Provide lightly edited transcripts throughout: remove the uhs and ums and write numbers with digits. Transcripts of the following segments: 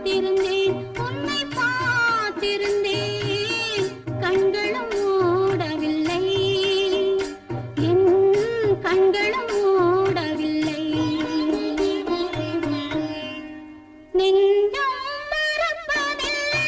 காத்திருந்தேன் உன்னை பார்த்திருந்தேன் கண்களும் மூடவில்லை என் கண்களும் மூடவில்லை நெஞ்சம் மறப்பதில்லை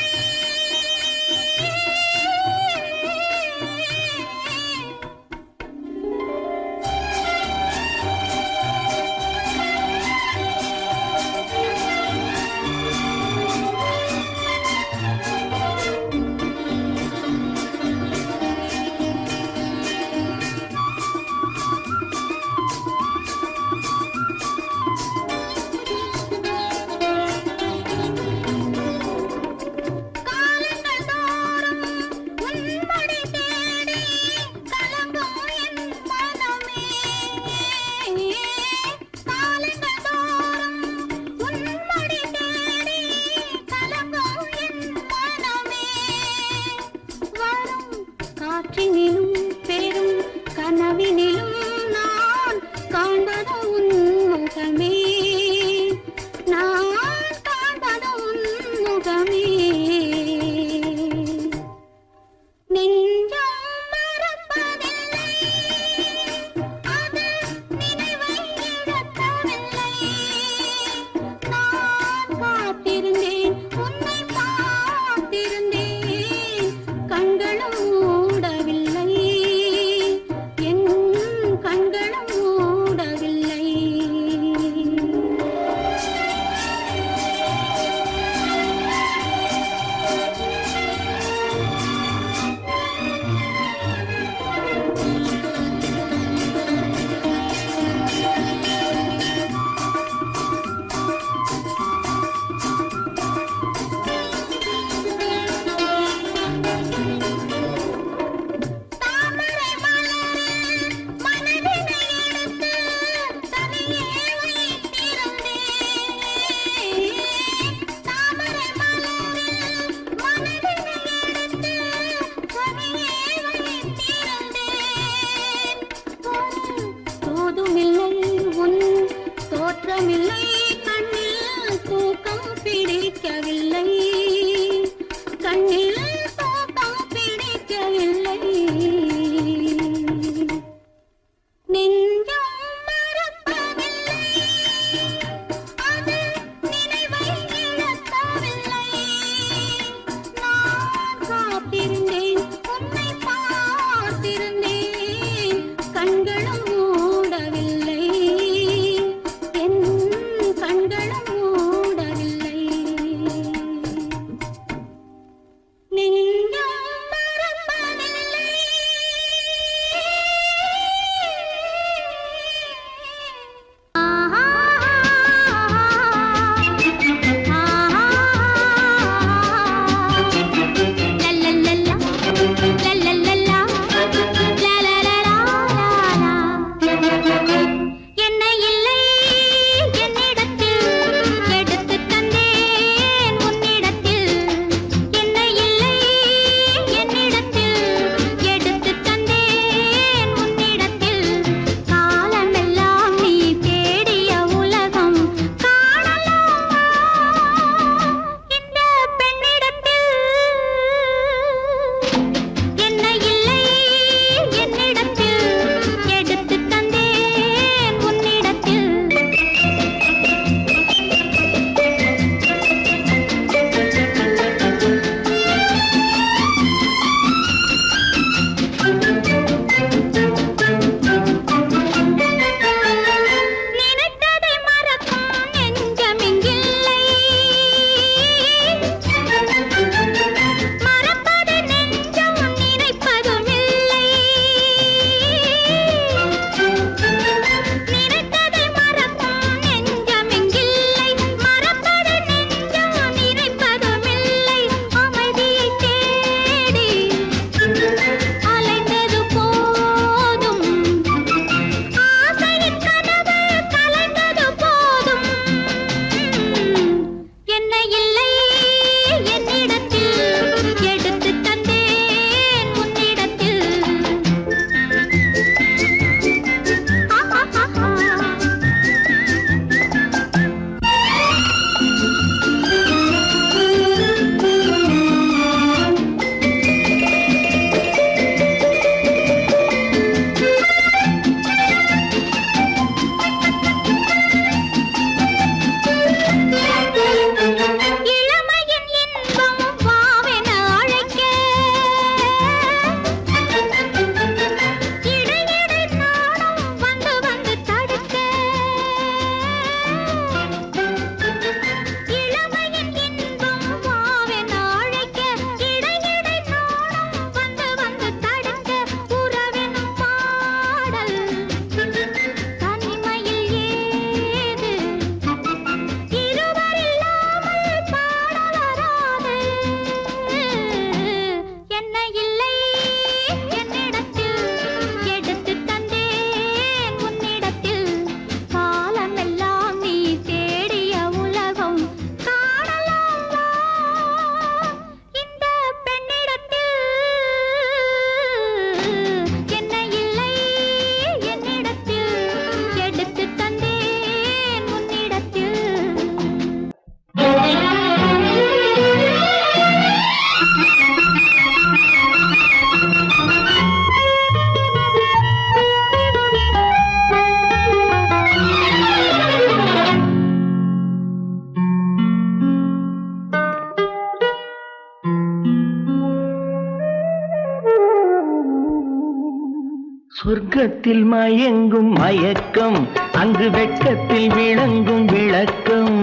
சொர்க்கத்தில் மயங்கும் மயக்கம், அங்கு வெட்கத்தில் விளங்கும் விளக்கம்.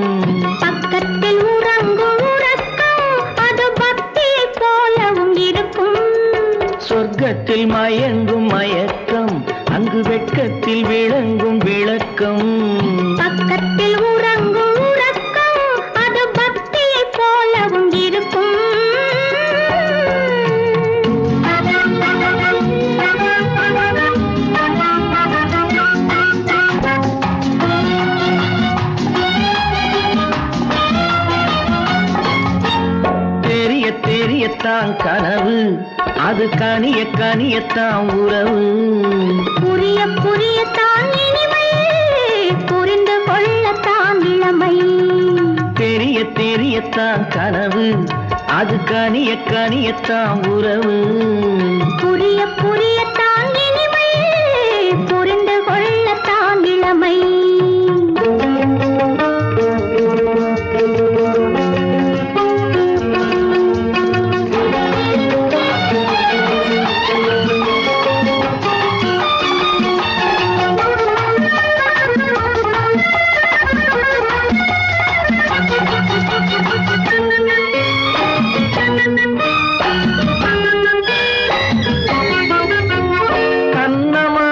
பக்கத்தில் உறங்கும் உறக்கம், அது பக்தியை போலவும் இருக்கும். சொர்க்கத்தில் மயங்கும் மயக்கம், அங்கு வெட்கத்தில் விளங்கும் விளக்கம். பக்கத்தில் உறங்கும் உறக்கம், அது பக்தியை போலவும் இருக்கும். தெரிய தெரியத்தான் கனவு, அது கனிய கனியத்தான் உறவு. புரிய புரியத்தான் இனிமை, புரிந்து கொள்ளத்தான் இளமை. தெரிய தெரியத்தான் கனவு, அது கனிய கனியத்தான் உறவு. புரிய புரியத்தான் இனிமை, புரிந்து கொள்ளத்தான் இளமை. கண்ணமா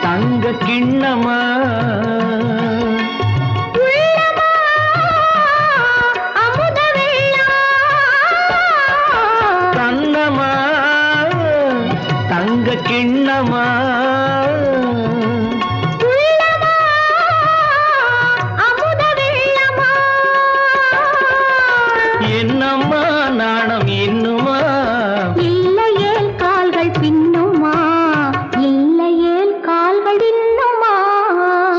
தங்க கிண்ணமா, உள்ளமா அமுத வெள்ளம். கண்ணமா தங்க கிண்ணமா, உள்ளமா அமுத வெள்ளமா. என்னம்மா நாணம் இன்னுமா, இல்லையேல் கால்கள் பின்னுமா, இல்லையேல் கால்கள் இன்னுமா.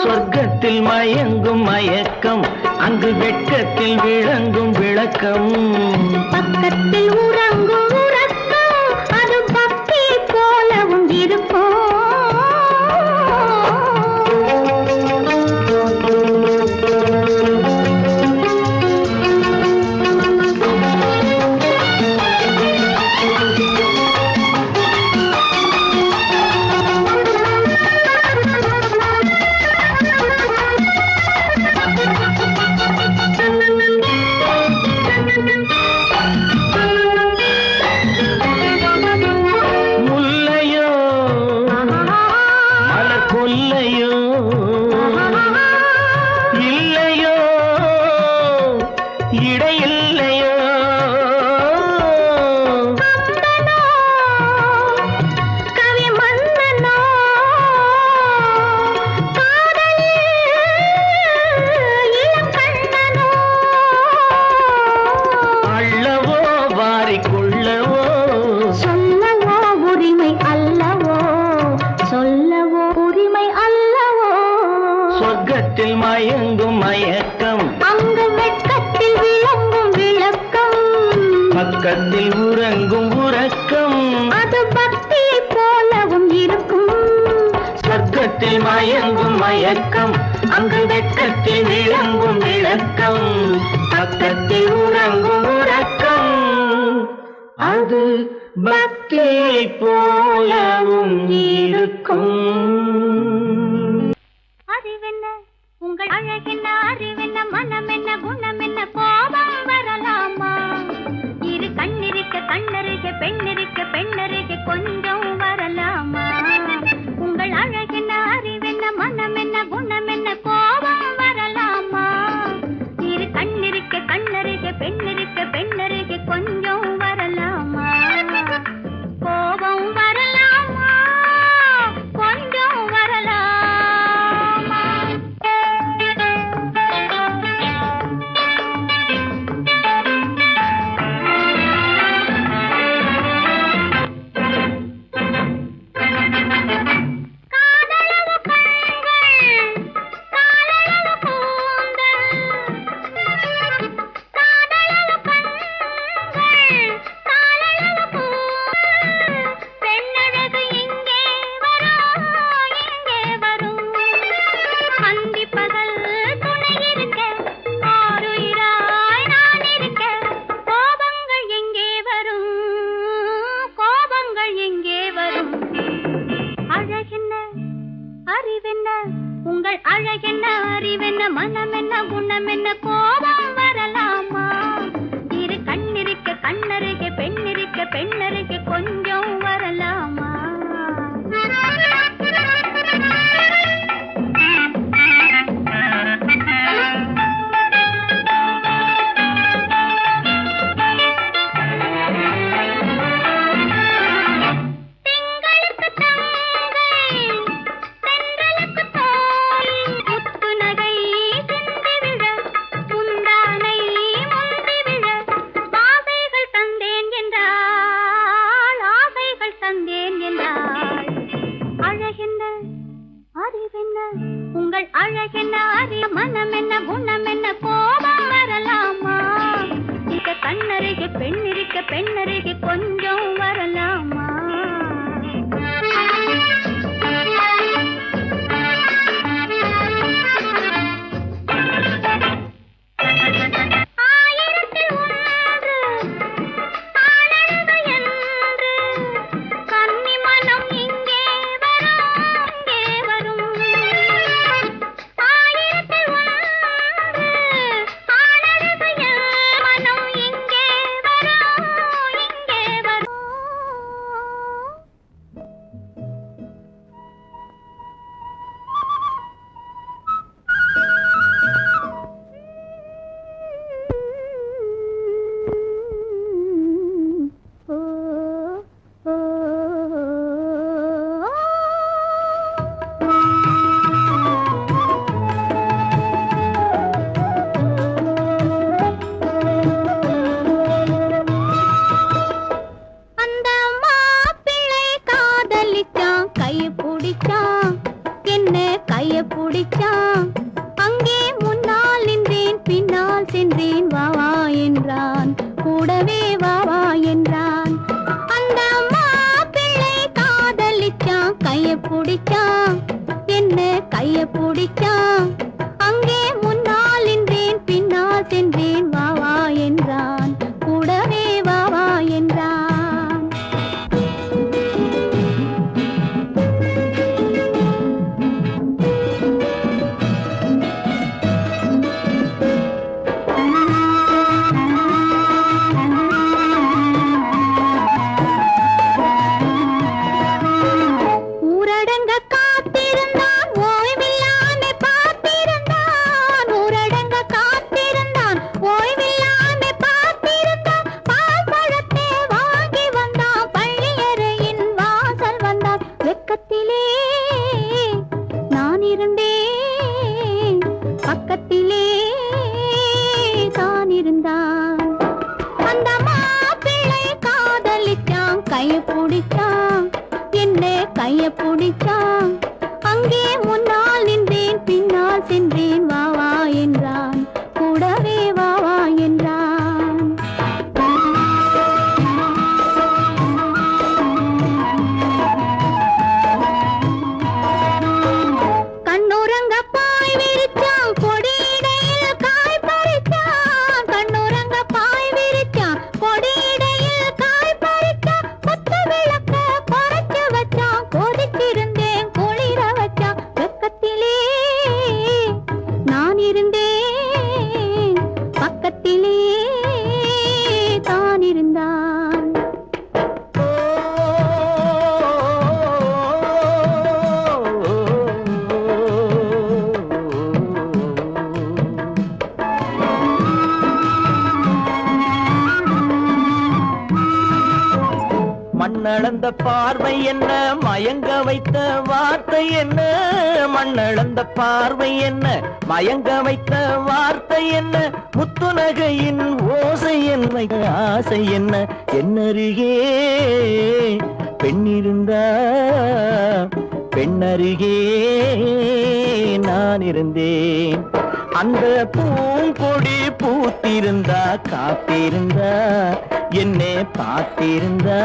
சொர்க்கத்தில் மயங்கும் மயக்கம், அங்கு வெட்கத்தில் விளங்கும் விளக்கம். பக்கத்தில் உறங்கும் உறக்கம், அது பக்தியை போலவும் இருக்கும். முல்லையோ மலர் கொல்லையோ, இல்லையோ இடையில்லையோ. கம்பனோ, கவி மன்னனோ, காதலில் இளம் கண்ணனோ. அள்ளவோ வாரிக்கொள்ளவோ, சொல்லவோ உரிமை அல்லவோ, சொல்லவோ உரிமை அல்லவோ. சொர்க்கத்தில் மயங்கும் மயக்கம், அங்கு வெட்கத்தில் விளங்கும் விளக்கம். பக்கத்தில் உறங்கும் உறக்கம். அது பக்தியை போலவும் இருக்கும். சொர்க்கத்தில் மயங்கும் மயக்கம், அங்கு வெட்கத்தில் விளங்கும் விளக்கம். பக்கத்தில் உறங்கும் உறக்கம், அது பக்தியை போலவும் இருக்கும். அறிவென்ன உங்கள் அழகென்ன, அறிவென்ன மனம் என்ன, குணம் என்ன, கோபம் வரலாமா? இரு கண்ணிருக்க கண்ணருக, பெண்ணிருக்க பெண்ணருக, கொஞ்சம் வரலாமா? உங்கள் அழகென்ன, அறிவென்ன மனம் என்ன, குணம் என்ன, கோபம் வரலாமா? இரு கண்ணிருக்க கண்ணருக, பெண்ணிருக்க பெண்ணருக, கொஞ்சம் வரலாமா? கோபம் வரலாமா, கொஞ்சம் வரலாமா? காதலவு பிடிச்சான். அங்கே முன்னால் நின்றேன், பின்னால் சென்றேன். வா வா என்றான், கூடவே வா வா என்றான். கண்ணுறங்க பாய் விரிச்சான், கொடியிடையில் காய் பறிச்சான். கண்ணுறங்க பாய் விரிச்சான், கொடியிடையில் காய் பறிச்சான். கொத்து விளக்க குறைச்சு வச்சான், கொதிச்சிருந்தேன் குளிர வச்சான். வெக்கத்திலே நான் இருந்தேன், பக்கத்திலே தான் இருந்தான். மண்ணளந்த பார்வை என்ன, மயங்க வைத்த வார்த்தை என்ன? மண்ணளந்த பார்வை என்ன, மயங்க வைத்த வார்த்தை என்ன? முத்துநகையின் ஓசை என்ன, ஆசை என்ன? என்னருகே பெண்ணிருந்தா, பெண்ணருகே நான் இருந்தேன். அந்த பூங்கொடி பூத்திருந்தா, காத்திருந்தா, என்னை பார்த்திருந்தா,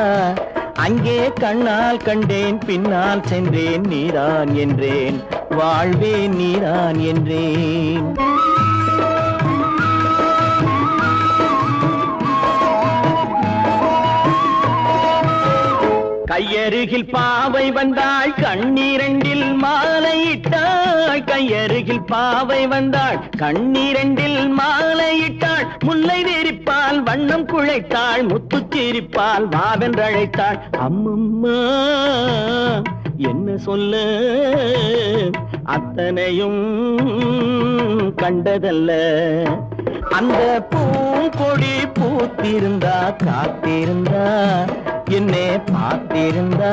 அங்கே கண்ணால் கண்டேன், பின்னால் சென்றேன். நீதான் என்றேன், வாழ்வே நீதான் என்றேன். கையருகில் பாவை வந்தாள், கண்ணீரண்டில் மாலையிட்டாள். கையருகில் பாவை வந்தாள், கண்ணீரண்டில் மாலையிட்டாள். முல்லை நெறிப்பால் வண்ணம் குழைத்தாள், முத்துச்சிரிப்பால் வாவென்றழைத்தாள். அம்மம்மா என்ன சொல்ல, அத்தனையும் கண்டதல்ல. அந்த பூங்கொடி பூத்திருந்தா, காத்திருந்தா, என்னை பார்த்திருந்தா,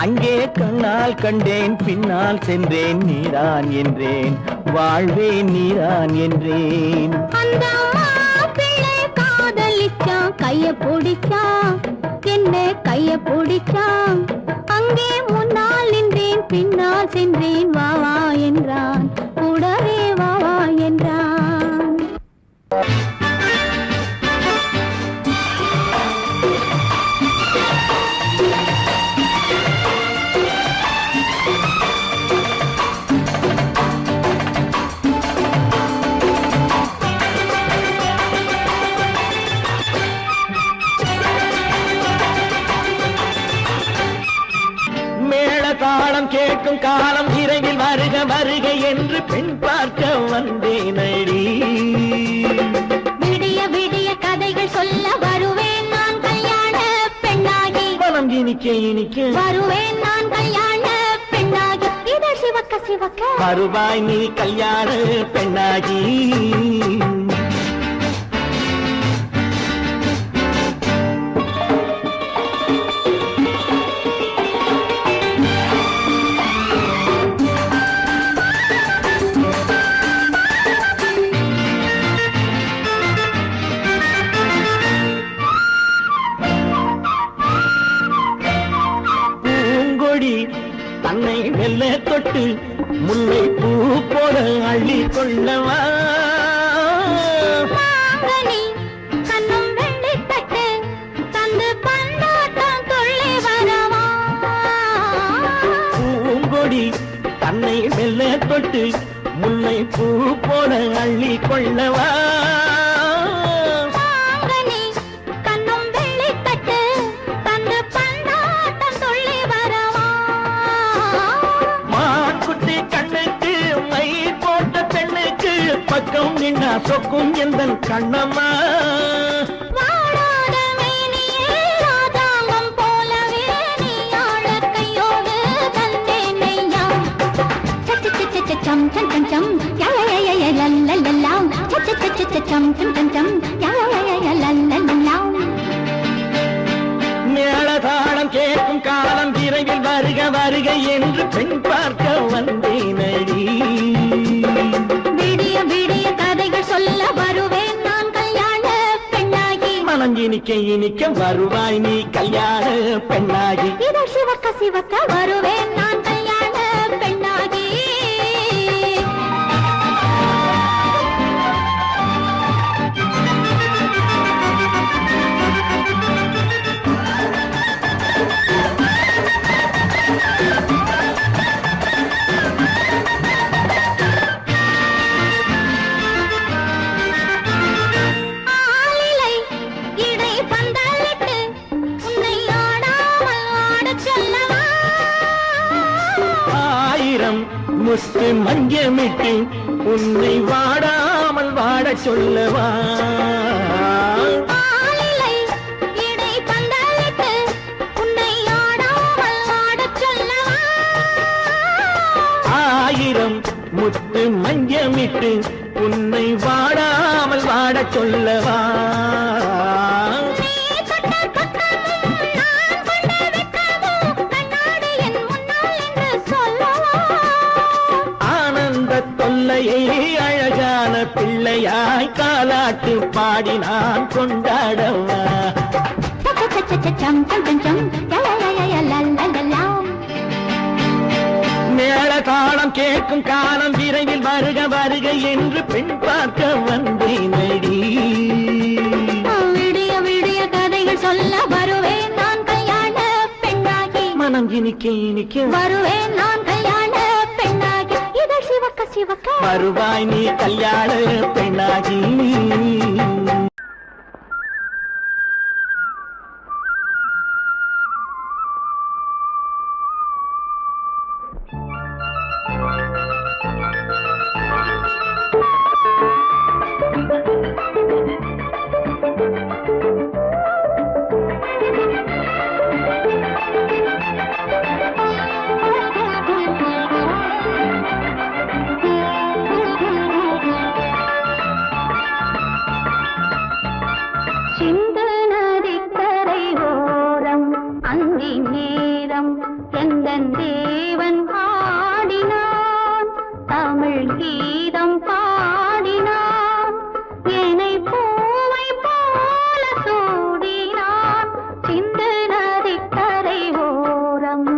அங்கே கண்ணால் கண்டேன், பின்னால் சென்றேன். நீதான் என்றேன், வாழ்வே நீதான் என்றேன். அந்த மாப்பிள்ளை காதலிச்சான், கைய பிடிச்சான், என்ன கைய பிடிச்சான். அங்கே முன்னால் நின்றேன், பின்னால் சென்றேன். வா வா என்றான், கூடவே வா வா என்றான். தாளம் கேட்கும் காலம் விரைவில் வருக வருக என்று பெண் பார்க்க வந்தேனடி. விடிய விடிய கதைகள் சொல்ல வருவேன் நான், கல்யாண பெண்ணாகி. மனம் இனிக்க இனிக்க வருவேன் நான், கல்யாண பெண்ணாகி. இதை சிவக்க சிவக்க வருவாய் நீ, கல்யாண பெண்ணாகி. தன்னை மெல்ல தொட்டு முல்லை பூ போல அள்ளி கொள்ளவா. மாங்கனி கண்ணும் வெள்ளி தட்டு தந்து பந்தாட்டம் துள்ளி வரவா. பூங்கொடி தன்னை மெல்ல தொட்டு முல்லை பூ போல அள்ளி கொள்ளவா. பக்கம் நின்னா சொக்கும் எந்தன் கண்ணம்மா. வாழாத மேனியே ராதாங்கம் போலவே நீ ஆழ கையோடு தந்தேன் நெய்யா. சச்ச சச்ச சச்சம் சம் சம் சம் யய லல்லல்லாம். சச்ச சச்ச சச்சம் சம் சம் சம் யய லல்லல்லாம். மேளதாளம் கேட்கும் காலம் விரைவில் வருக வருக என்று பெண் பார்க்க வந்தேனடி. விடிய விடிய கதைகள் சொல்ல வருவேன் நான், கல்யாண பெண்ணாகி. மனம் இனிக்க இனிக்க வருவாய் நீ கல்யாண பெண்ணாகி. இதழ் சிவக்க சிவக்க வருவேன் நான் கல்யாண பெண்ணாகி. முத்து மஞ்சமிட்டு உன்னை வாடாமல் வாட சொல்லவா. ஆயிரம் முத்து மஞ்சமிட்டு உன்னை வாடாமல் வாட சொல்லவா. அழகான பிள்ளையாய் காலாட்டு பாடி நான் கொண்டாடவா. மேள தாளம் கேட்கும் காலம் விரைவில் வருக வருக என்று பெண் பார்க்க வந்தேனடி. விடிய விடிய கதைகள் சொல்ல வருவேன் நான் கல்யாண பெண்ணாகி. மனம் இனிக்க இனிக்க வருவேன் நான் கல்யாண பெண்ணாகி. இதழ் சிவக்க சிவக்க வருவாய் நீ கல்யாண பெண்ணாகி. தேவன் பாடினான் தமிழ் கீதம் பாடினான். என்னை பூவை போல சூடினான் சிந்து நதிக்கரை ஓரம்.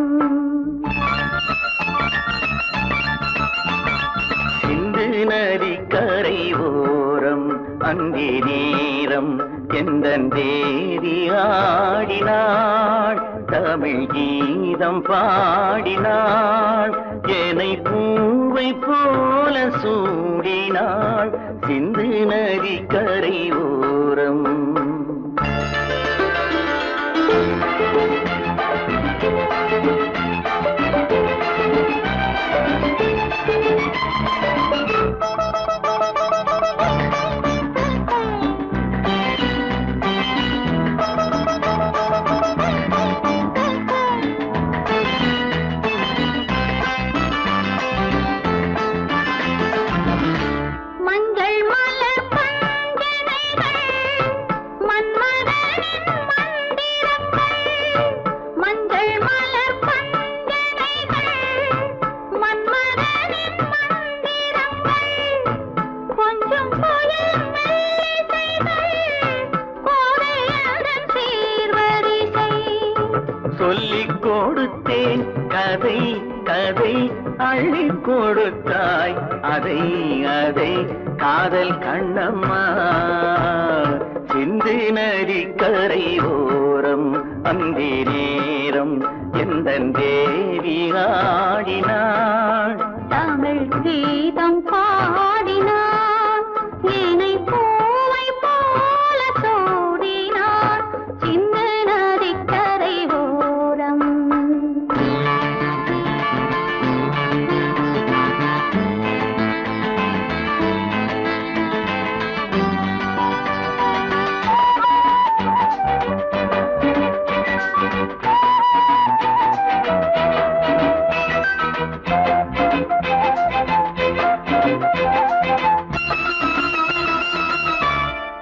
சிந்து நதிக்கரை ஓரம் அங்கே நேரம் எந்தன் தேவி ஆடினாள் தமிழ் கீதம் பாடினாள். என்னை பூவை போல சூடினாள் சிந்து நதிக்கரை ஓரம். சொல்லிக் கொடுத்தேன் கதை கதை அள்ளிக் கொடுத்தாய் அதை அதை காதல் கண்ணம்மா. சிந்து நதிக்கரை ஓரம் அந்தி நேரம் எந்தன் தேவி ஆடினாள் தமிழ் கீதம் பாடினான். என்னை பூவை போல சூடினான் சிந்து நதிக்கரை ஓரம்.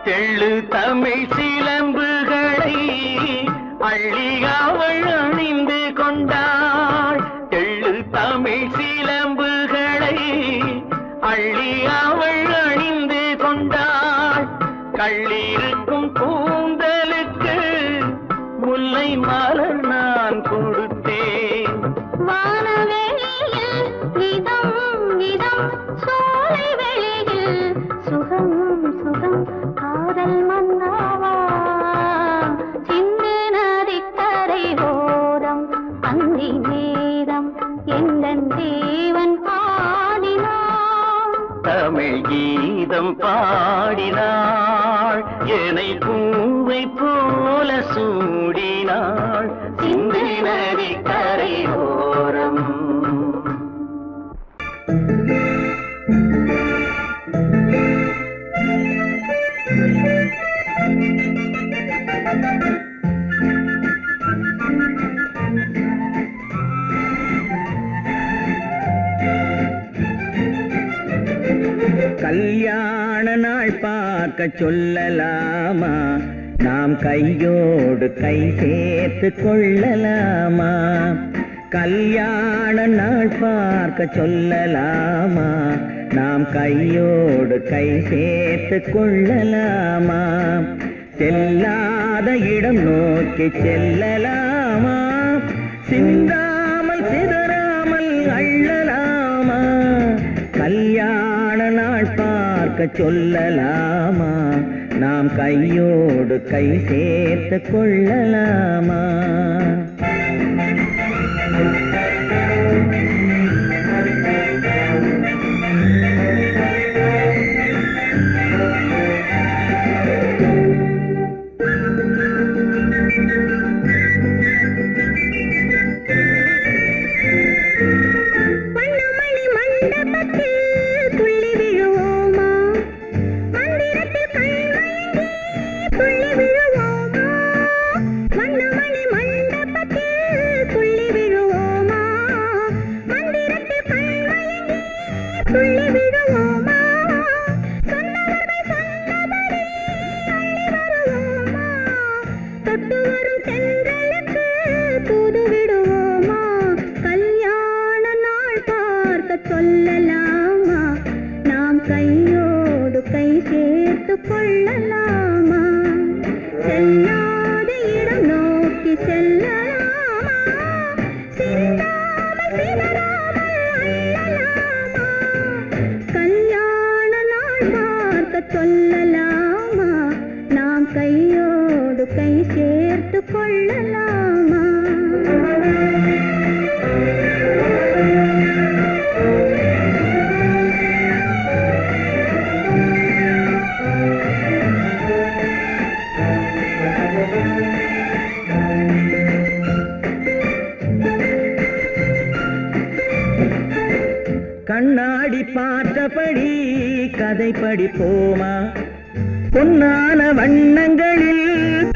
தெள்ளு தமிழ் சிலம்புகளை அள்ளி அவள் அணிந்து கொண்டாள். தெள்ளு தமிழ் சிலம்புகளை அள்ளி அவள் அணிந்து கொண்டாள். கள்ளிருக்கும் கூந்தலு முல்லை மலர் நான் கொடுத்தேன். வானவெளியில் இதம் இதம் சோலை வெளியில் சுகம் சுகம் காதல் மன்னாவா சிந்து நதிக்கரை ஓரம் அந்தி நேரம் எந்தன் தேவன் பாடினான். தமிழ் கீதம் பாடினாள் என்னை பூவை போல சூடினாள் சிந்து நதி கரையோரம். கல்யாண நாள் பார்க்க சொல்லலாமா, நாம் கையோடு கை சேர்த்து கொள்ளலாமா. கல்யாண நாள் பார்க்க சொல்லலாமா, நாம் கையோடு கை சேர்த்து கொள்ளலாமா. செல்லாத இடம் நோக்கி செல்லலாமா, சிந்தாமல் சிதறாமல் அள்ளலாமா. கல்யாண நாள் பார்க்க சொல்லலாமா, நாம் கையோடு கை சேர்த்து கொள்ளலாமா. சொல்லலாமா, நாம் கையோடு கை சேர்த்து கொள்ளலாமா. செல்லாத இடம் நோக்கி செல்லலாமா, சிந்தாமல் சிதறாமல் அள்ளலாமா. கல்யாண நாள் பார்க்க சொல்லலாமா, நாம் கையோடு கை சேர்த்து கொள்ளலாமா. கண்ணாடி பார்த்தபடி கதை படிப்போமா, பொன்னான வண்ணங்களில்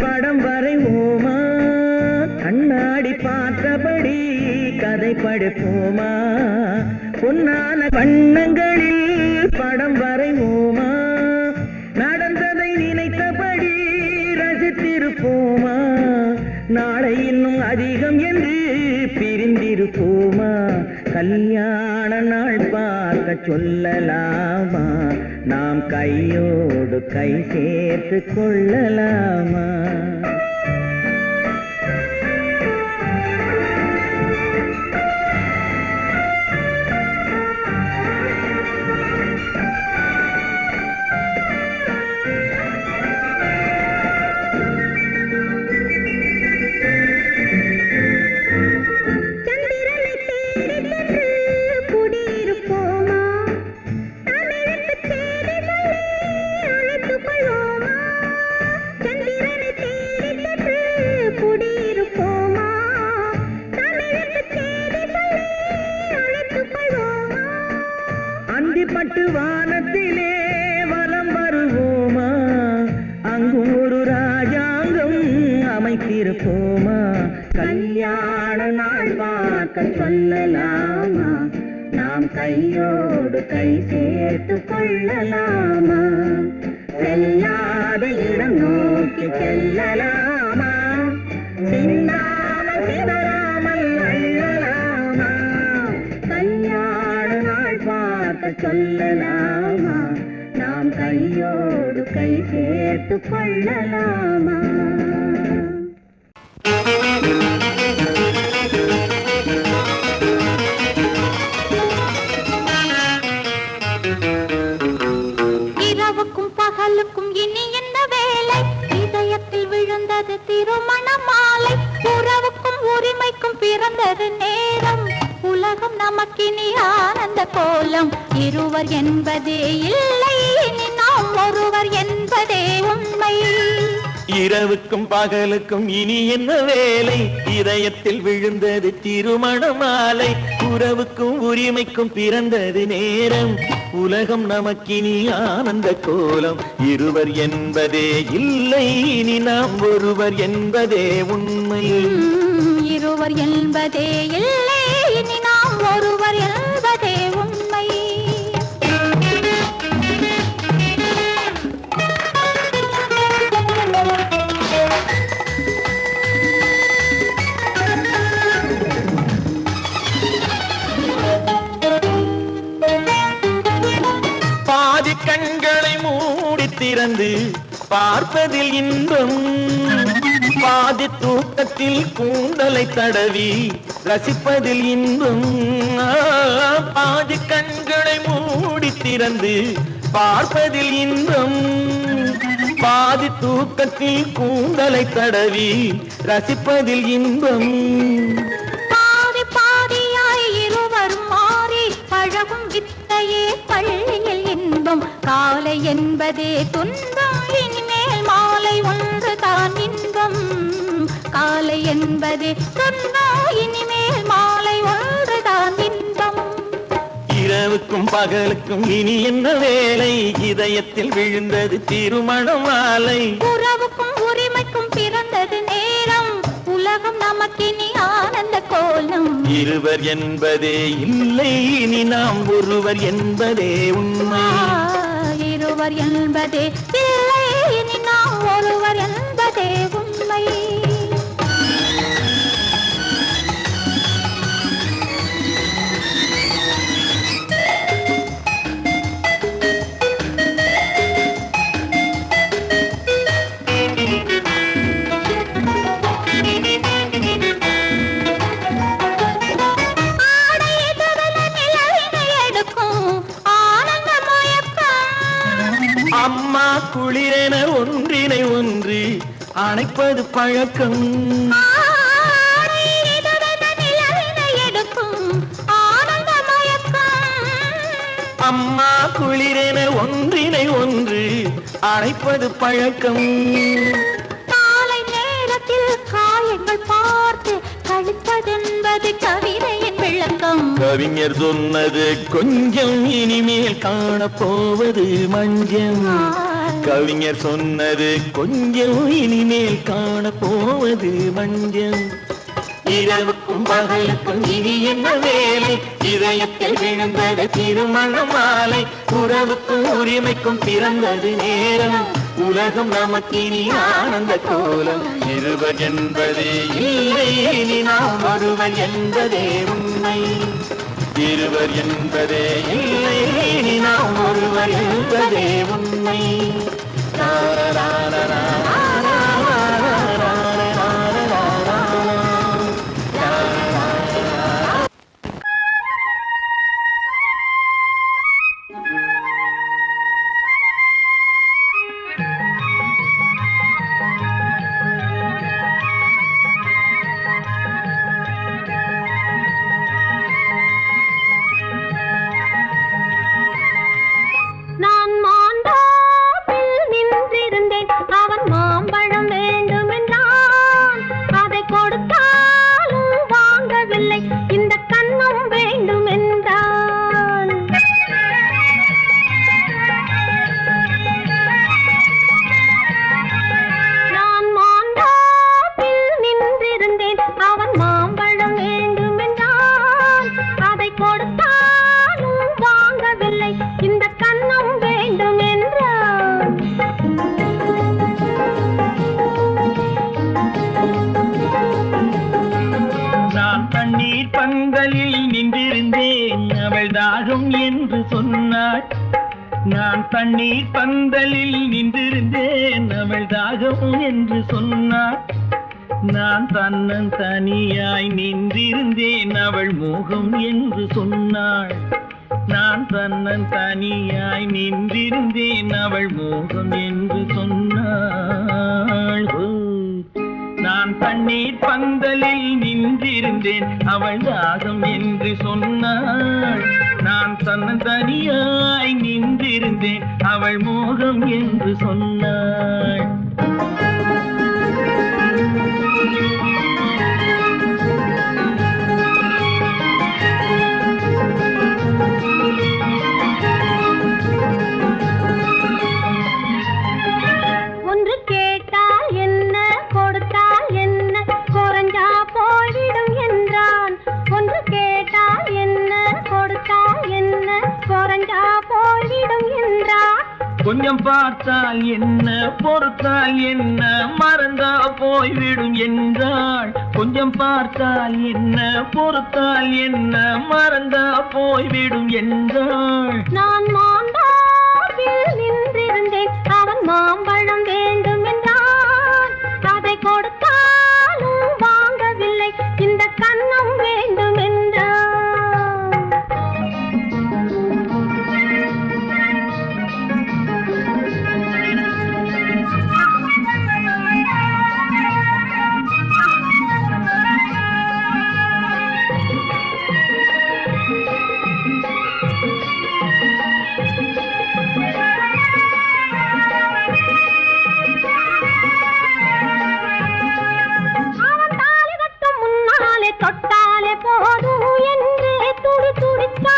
படம் வரைவோமா. கண்ணாடி பார்த்தபடி கதை படிப்போமா, பொன்னான வண்ணங்களில் படம் வரைவோமா. நடந்ததை நினைத்தபடி ரசித்திருப்போமா, நாளை இன்னும் அதிகம் என்று பிரிந்திருப்போமா. கல்யாண நாள் பார்க்க சொல்லலாமா, நாம் கையோடு கை சேர்த்து கொள்ளலாமா. பட்டு வானத்திலே வலம் வருவோமா, அங்கும் ஒரு ராஜாங்கம் அமைத்திருப்போமா. கல்யாண நாள் பார்க்க சொல்லலாமா, நாம் கையோடு கை சேர்த்து கொள்ளலாமா. செல்லாத இடம் நோக்கி செல்லலாமா, சிந்தாமல் சிதறாமல் அள்ளலாமா. கல்யாண நாள் பார்க்க சொல்லலாமா, நாம் கையோடு கை சேர்த்து கொள்ளலாமா. இரவுக்கும் பகலுக்கும் இனி என்ன வேலை? இதயத்தில் விழுந்தது திருமண மாலை. உறவுக்கும் உரிமைக்கும் பிறந்தது நேரம். உலகம் நமக்கினி ஆனந்த கோலம். இருவர் என்பதே இல்லை, இனி நாம் ஒருவர் என்பதே உண்மை. இரவுக்கும் பகலுக்கும் இனி என்ன வேலை? இதயத்தில் விழுந்தது திருமண மாலை. உறவுக்கும் உரிமைக்கும் பிறந்தது நேரம். உலகம் நமக்கினி ஆனந்த கோலம். இருவர் என்பதே இல்லை, இனி நாம் ஒருவர் என்பதே உண்மை. இருவர் என்பதே இல்லை, இனி நாம் ஒருவர் என்பதே உண்மை. பாதி கண்களை மூடி திறந்து பார்ப்பதில் இன்பம். பாதி தூக்கத்தில் கூந்தலை தடவி ரசிப்பதில் இன்பம். பாதி கண்களை மூடி திறந்து பார்ப்பதில் இன்பம். பாதி தூக்கத்தில் கூந்தலை தடவி ரசிப்பதில் இன்பம். பாதி பாதியாய் இருவரும் மாறி பழகும் வித்தையே பள்ளியில் இன்பம். காலை என்பதே துன்பம், இனிமேல் மாலை ஒன்று தான் இன்பம். காலை என்பதே துன்பம், இனிமேல் மாலை ஒன்று தான் இன்பம். இரவுக்கும் பகலுக்கும் இனி என்ன வேலை? இதயத்தில் விழுந்தது திருமண மாலை. உறவுக்கும் உரிமைக்கும் பிறந்தது நேரம். உலகம் நமக்கினி ஆனந்த கோலம். இருவர் என்பதே இல்லை, இனி நாம் ஒருவர் என்பதே உண்மை. இருவர் என்பதே இல்லை, இனி நாம் ஒருவர் என்பதே உண்மை. அம்மா குளிரென ஒன்றினை ஒன்று அணைப்பது பழக்கம். அம்மா குளிரென ஒன்றினை ஒன்று அணைப்பது பழக்கம். காலை நேரத்தில் காயங்கள் பார்த்து கழிப்பதென்பது கவிதையின் விளக்கம். கவிஞர் சொன்னது கொஞ்சம், இனிமேல் காணப்போவது மஞ்சம். கவிஞர் சொன்னது கொஞ்சம், இனிமேல் காணப்போவது மஞ்சம். இரவுக்கும் பகலுக்கும் இனி என்ன வேலை? இதயத்தில் விழுந்தது திருமண மாலை. உறவுக்கும் உரிமைக்கும் பிறந்தது நேரம். உலகம் நமக்கினி ஆனந்த கோலம். இருவர் என்பதே இல்லை, இனி நாம் ஒருவர் என்பதே உண்மை. இருவர் என்பதே இல்லை, இனி நாம் ஒருவர் என்பதே உண்மை. நான் மாண்டாப்பில் நின்றிருந்தேன். அவன் மாம்பழம் வேண்டும் என்றான். அதை கொடுத்தாலும் வாங்கவில்லை. இந்த கன்னம் வேண்டும் என்றான். நான் மாண்டாப்பில் நின்றிருந்தேன். அவன் மாம்பழம் வேண்டும் என்றான். அதை கொடுத்தாலும் வாங்கவில்லை. இந்த கன்னம் வேண்டும் என்றான். நான் தண்ணீர் பந்தலில் நின்றிருந்தேன், அவள் தாகம் என்று சொன்னாள். நான் தண்ணீர் பந்தலில் நின்றிருந்தேன், அவள் தாகம் என்று சொன்னாள். நான் தன்னன் தனியாய் நின்றிருந்தேன் அவள் மோகம் என்று சொன்னாள். நான் தன்னன் தனியாய் நின்றிருந்தேன் அவள் மோகம் என்று சொன்னாள். நான் தண்ணீர் பந்தலில் நின்றிருந்தேன் அவள் தாகம் என்று சொன்னாள். நான் தன்னன் தனியாய் நின்றிருந்தேன் அவள் மோகம் என்று சொன்னாள். ஒன்று கேட்டால் என்ன கொடுத்தால் என்ன குறைஞ்சா போய்விடும் என்றான். ஒன்று கேட்டால் என்ன கொடுத்தால் என்ன குறைஞ்சா போய்விடும் என்றான். கொஞ்சம் பார்த்தால் என்ன பொறுத்தால் என்ன மறந்தா போய்விடும் என்றாள். கொஞ்சம் பார்த்தால் என்ன பொறுத்தால் என்ன மறந்தா போய்விடும் என்றாள். நான் மாந்தாவில் நின்றிருந்தேன் அவன் மாம்பழம் வேண்டும் என்றான். அதை கொடுத்தாலும் வாங்கவில்லை இந்த கன்னம் வேண்டும் என்றான். தொட்டாலே போதும் என்றே துடி துடிச்சா.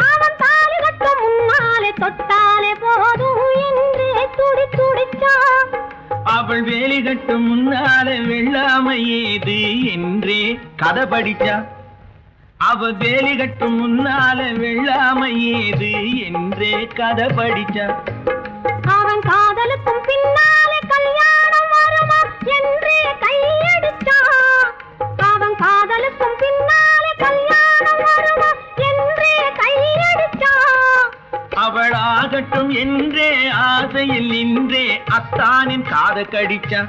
அவன் தாலி கட்டும் முன்னாலே தொட்டாலே போதும் என்றே துடி துடிச்சா. அவள் வேலி கட்டும் முன்னாலே வெள்ளாமை ஏது என்றே கதை படிச்சா. அவள் வேலி கட்டும் முன்னாலே வெள்ளாமை ஏது என்றே கதை படிச்சா. அவன் காதலுக்கும் பின்னாலே கல்யாணம் வருமா என்றே கையடிச்சா. அவன் காதலுக்கும் பின்னாலே கல்யாணம் வருமா என்றே கையடிச்சா. அவள் ஆகட்டும் என்றே ஆசையில் நின்றே அத்தானின் காத கடிச்சா.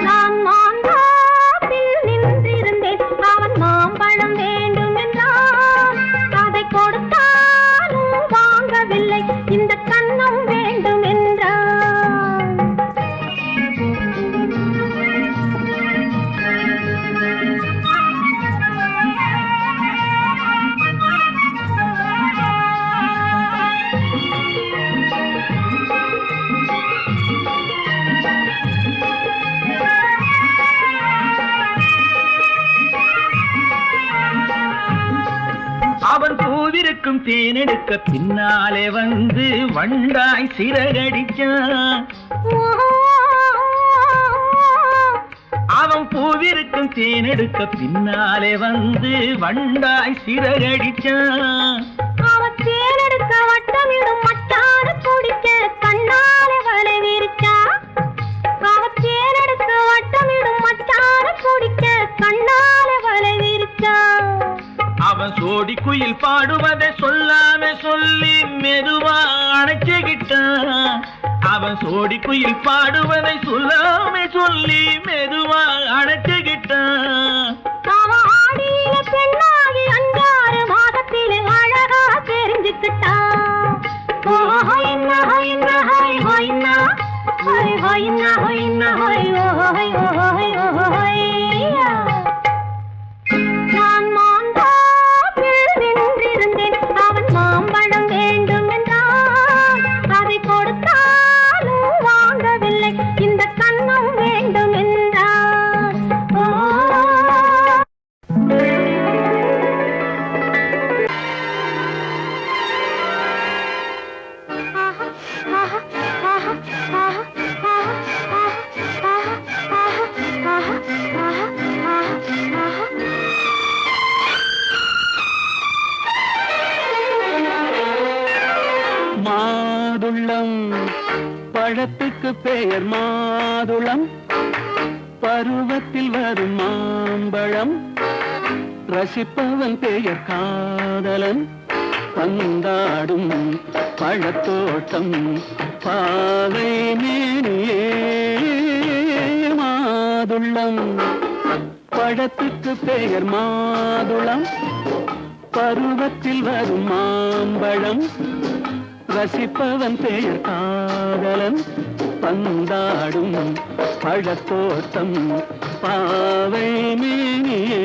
நான் மாந்தாப்பில் நின்றிருந்தேன் அவன் மாம்பழம் வேண்டும் என்றான். அதை கொடுத்தாலும் வாங்கவில்லை இந்த கன்னம் வேண்டும் என்றான். அவன் பூவிருக்கும் தேனெடுக்க பின்னாலே வந்து வண்டாய் சிறகடிச்சான். அவன் பூவிருக்கும் தேனெடுக்க பின்னாலே வந்து வண்டாய் சிறகடிச்சான். அவன் தேனெடுக்க வட்டமிடும் மட்டான குடிக்க கண்ணாலே வலை விரிச்சா. அவன் தேனெடுக்க வட்டமிடும் மட்டான குடிக்க கண்ணாலே வலை விரிச்சா. அவன் சோடி குயில் பாடுவதை சொல்லாம சொல்லி மெதுவா அணைச்சுக்கிட்டான். அவன் சோடி குயில் பாடுவதை சொல்லாம சொல்லி மெதுவா அணைச்சுக்கிட்டான். அவன் ஆடியில பெண்ணாகி 5-6 மாதத்திலே அழகா தெரிஞ்சுக்கிட்டான். நான் மாந்தாப்பில் நின்றிருந்தேன் அவன் மாம்பழம் வேண்டும் என்றான். அதை கொடுத்தாலும் வாங்கவில்லை இந்த கன்னம் வேண்டும் என்றான். மாதுளம் பழத்துக்கு பெயர் மாதுளம், பருவத்தில் வரும் மாம்பழம் ரசிப்பவன் பெயர் காதலன் பந்தாடும் பழத்தோட்டம் பாவை மேனியே மாதுளம் பழத்துக்கு பெயர் மாதுளம் பருவத்தில் வரும் மாம்பழம் ரசிப்பவன் பெயர் காதலன் பந்தாடும் பழத்தோட்டம் பாவை மேனியே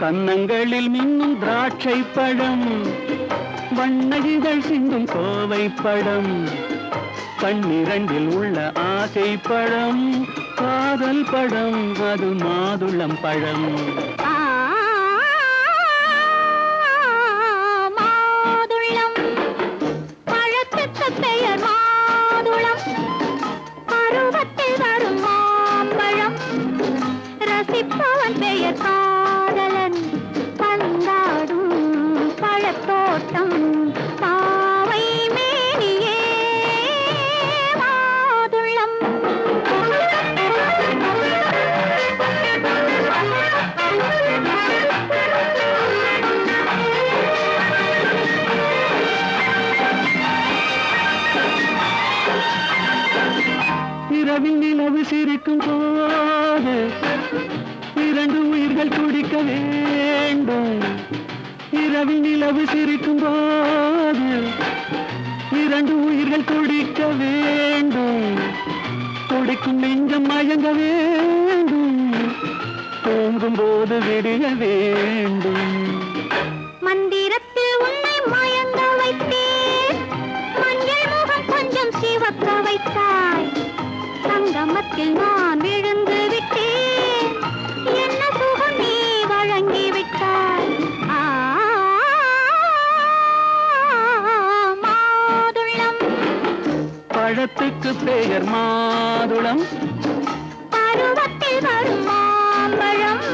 கன்னங்களில் மின்னும் திராட்சை பழம் வண்ணகிகள் சிந்தும் கோவை பழம் கண்ணிரண்டில் உள்ள ஆசை பழம் காதல் பழம் அது மாதுளம் பழம் மாதுளம் பழத்துக்கு பெயர் மாதுளம் பருவத்தில் வரும் மாம்பழம் ரசிப்பவன் பெயர் காதலன் பந்தாடும் பழத்தோட்டம் பாவை மேனியே மாதுளம் இரவில் நிலவு சிரிக்கும் போது இரண்டு உயிர்கள் துடிக்க வேண்டும் இரவில் நிலவு சிரிக்கும் போது இரண்டு உயிர்கள் துடிக்க வேண்டும் துடிக்கும் நெஞ்சம் மயங்க வேண்டும் தூங்கும் போது விடிய வேண்டும் மந்திரத்தில் உன்னை மயங்க வைத்தேன் மஞ்சள் முகம் கொஞ்சம் சிவக்க வைத்தாய் சங்கமத்தில் நான் விழுந்து விட்டேன் என்ன சுகம் நீ வழங்கி விட்டாய் மாதுளம் பழத்துக்கு பெயர் மாதுளம் பருவத்தில் வரும் மாம்பழம்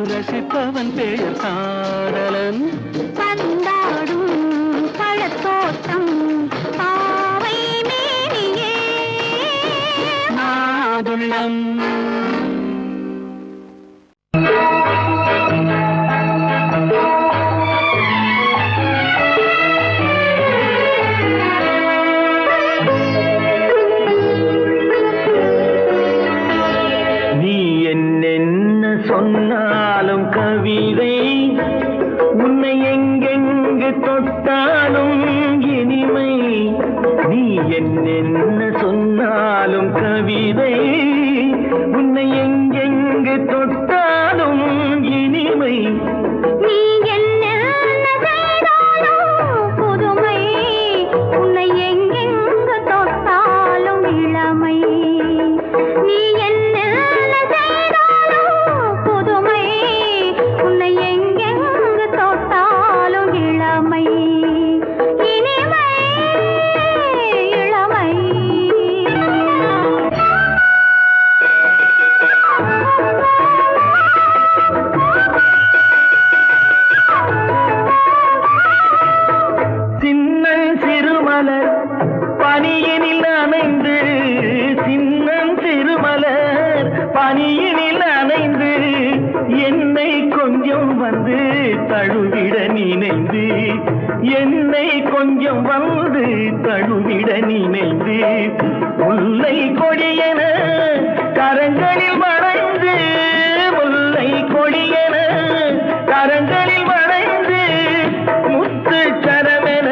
ரசிப்பவன் பெயர் காதலன் பந்தாடும் பழத்தோட்டம் பாவை மேனியே மாதுளம் சொன்னாலும் கவிதை உன்னை எங்கெங்கு தொட்டாலும் இனிமை நீ என்னென்ன சொன்னாலும் கவிதை உன்னை எங்கெங்கு தொட்டாலும் இனிமை நீ என்ன செய்தாலும் புதுமை உன்னை எங்கெங்கு தொட்டாலும் இளமை நீ என்ன பனியினில் அணைந்து என்னை கொஞ்சம் வந்து தழுவிட நினைந்து என்னை கொஞ்சம் வந்து தழுவிட நினைந்து முல்லை கொடியென கரங்களில் வளைந்து முல்லை கொடியென கரங்களில் வளைந்து முத்து சரமென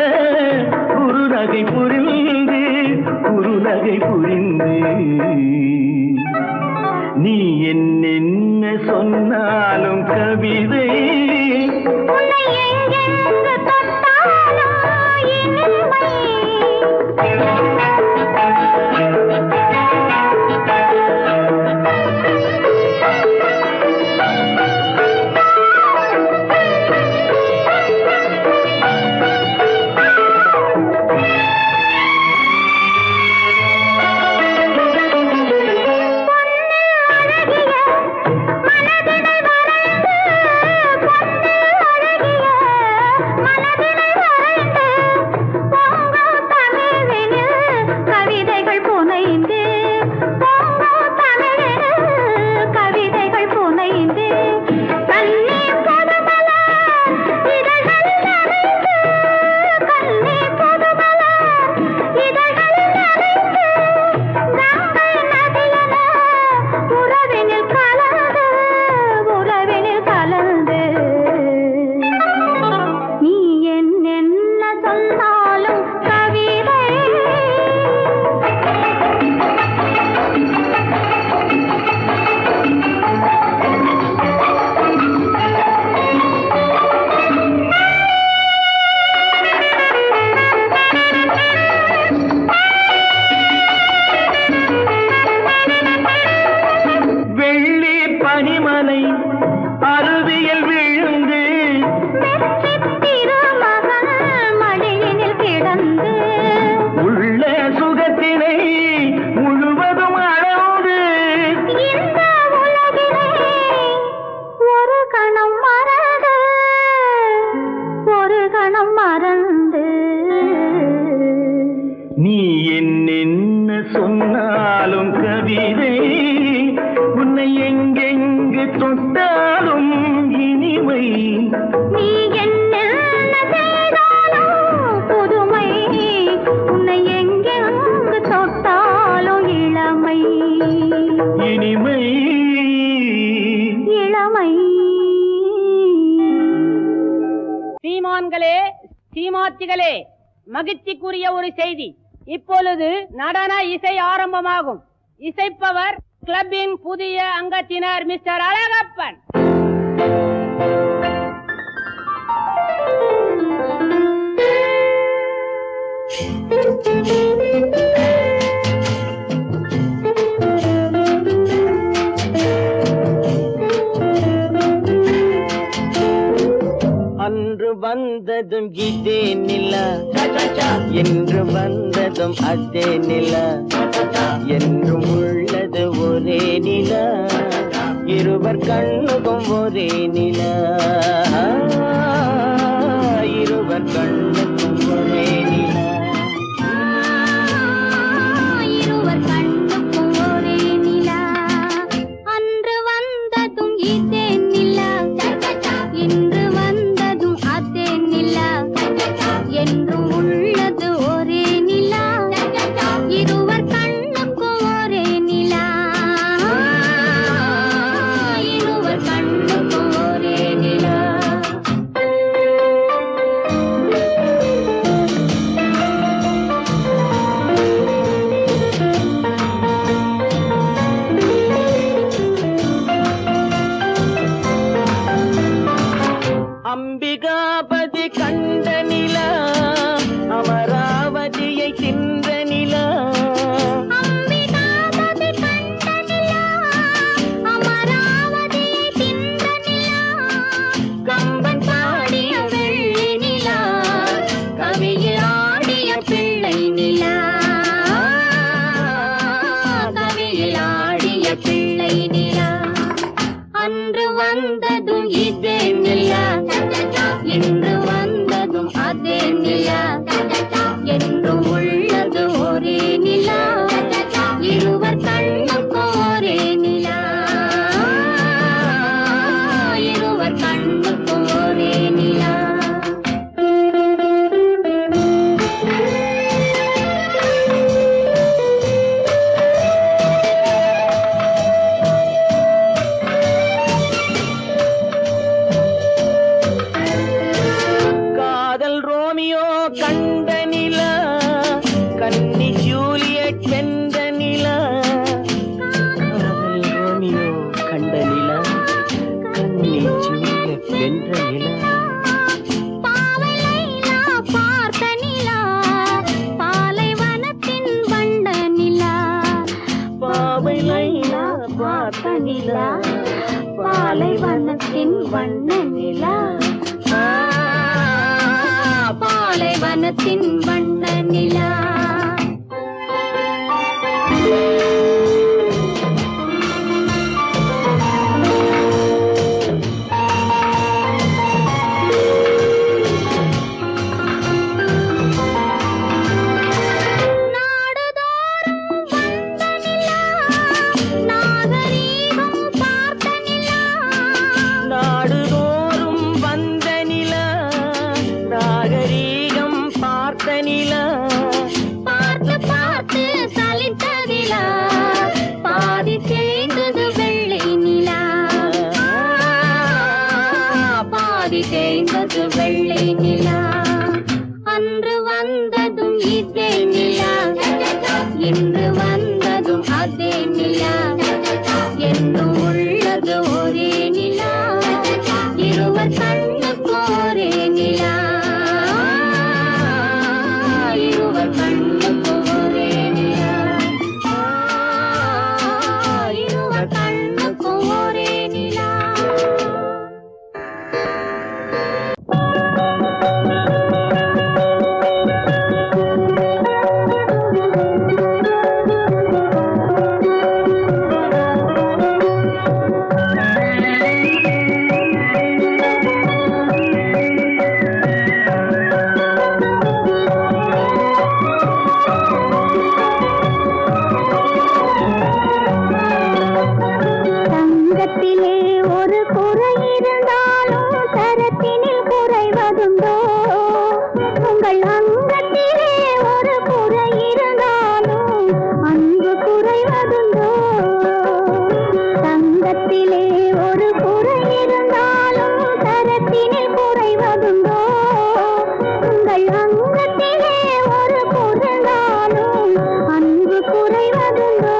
குறுநகை புரிந்து நீ என்னென்ன சொன்னாலும் கவிதை உன்னை எங்கெங்கு தொட்டாலும் இனிமை. பனிமலை அருவியில் விழுந்து மடியினில் கிடந்து உள்ள சுகத்தினை முழுவதும் அளந்து இந்த உலகிலே ஒரு கணம் மறந்து ஒரு கணம் மறந்து நீ என்ன சொன்னாலும் கவிதை உன்னை எங்கெங்கு தொட்டாலும் இனிமை. நீ என்ன செய்தாலும் புதுமை உன்னை எங்கெங்கு தொட்டாலும் இளமை இனிமை இளமை. சீமான்களே சீமாத்திகளே, மகிழ்ச்சிக்குரிய ஒரு செய்தி. இப்பொழுது நடன இசை ஆரம்பமாகும். இசைப்பவர் கிளப்பின் புதிய அங்கத்தினர் மிஸ்டர் அழகப்பன். அன்று வந்ததும் இதே நிலா, என்று வந்ததும் அதே நிலா, என்றும் உள்ளது ஒரே நிலா, இருவர் கண்ணுக்கும் ஒரே நிலா, இருவர் கண்ணுக்கும் ஒரே நிலா, இருவர் கண்ணுக்கும் ஒரே நிலா. அன்று வந்ததும் இதே நிலா, இன்று வந்ததும் அதே நிலா, என்றும் உள்ளது ஒரே நிலா, இருவர் கண்ணுக்கும் ஒரே நிலா, இருவர் கண்ணுக்கும் ஒரே நிலா. அம்பிகாபதி கண்ட நிலா, அமராவதியை தின்ற நிலா, அம்பிகாபதி கண்ட நிலா, அமராவதியை தின்ற நிலா, கம்பன் பாடிய வெள்ளி நிலா, கவியில் ஆடிய பிள்ளை நிலா, கவியில் ஆடிய பிள்ளை நிலா. அன்று வந்ததும் இதே நிலா, இன்று வந்ததும் அதே நிலா, என்றும் உள்ளது ஒரே நிலா, இருவர் கண்ணுக்கும் ஒரே நிலா, இருவர் கண்ணுக்கும் ஒரே நிலா. காதல் ரோமியோ கண்ட நிலா, கன்னி ஜூலியட் வென்ற நிலா, காதல் ரோமியோ கண்ட நிலா, கன்னி ஜூலியட் வென்ற நிலா பாவை லைலா பார்த்த நிலா பாலைவனத்தின் வண்ண நிலா பாவை லைலா பார்த்த நிலா பாலைவனத்தின் வண்ண நிலா பாலைவனத்தின் வண்ண நிலா நாடுதோறும் வந்த நிலா நாகரீகம் பார்த்த நிலா பார்த்து பார்த்து சலித்ததிலா பாதி தேய்ந்தது வெள்ளை நிலா பாதி தேய்ந்தது வெள்ளை நிலா அன்று வந்ததும் இதே நிலா இன்று வந்ததும் அதே நிலா என்னும் உள்ளது ஒரே நிலா இருவர் கண்ணுக்கு ஒரே நிலா இருவர் கண்ணுக்கு ஒரே நிலா இருவர் கண்ணுக்கு ஒரே நிலா தங்கத்திலே ஒரு குறை இருந்தாலும் தரத்தினில் குறைவதுண்டோ உங்கள் அங்கத்திலே ஒரு குறை இருந்தாலும் அன்பு குறைவதுண்டோ தங்கத்திலே ஒரு குறை இருந்தாலும் தரத்தினில் குறைவதுண்டோ உங்கள் அங்கத்திலே ஒரு குறைந்தாலும் அன்பு குறைவதுண்டோ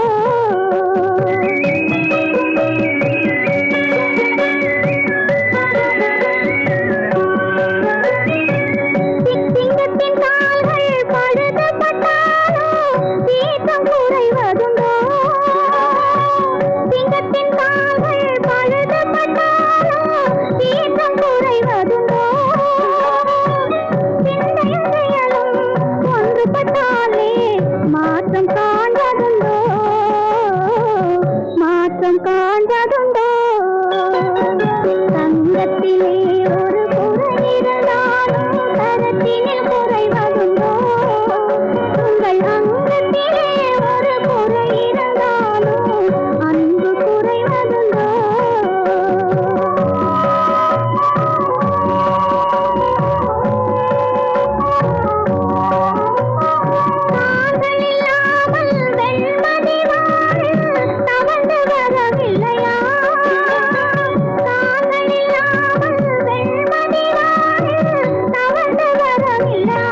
சிங்கத்தின் கால்கள் பழுதுபட்டாலோ சீற்றம் குறைவதுண்டோ சிங்கத்தின் கால்கள் பழுதுபட்டாலோ சீற்றம் குறைவதுண்டோ சிந்தையும் செயலும் ஒன்றுபட்டாலே மாற்றம் காண்பதுண்டோ மாற்றம் காண்பதுண்டோ தங்கத்திலே ஒரு குறை இருந்தாலும் தரத்தினில் குறைவதுண்டோ உங்கள் அங்கத்திலே ஒரு குறை இருந்தாலும் அன்பு குறைவதுண்டோ கால்கள் இல்லாமல் வெண்மதி வானில் தவழ்ந்து வரவில்லையா கால்கள் இல்லாமல் வெண்மதி வானில் தவழ்ந்து வரவில்லையா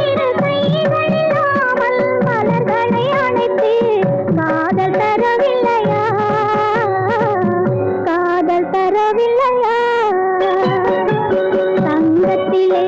இரு கைகள் இல்லாமல் மலர்களை அணைத்து காதல் தரவில்லையா காதல் தரவில்லையா தங்கத்திலே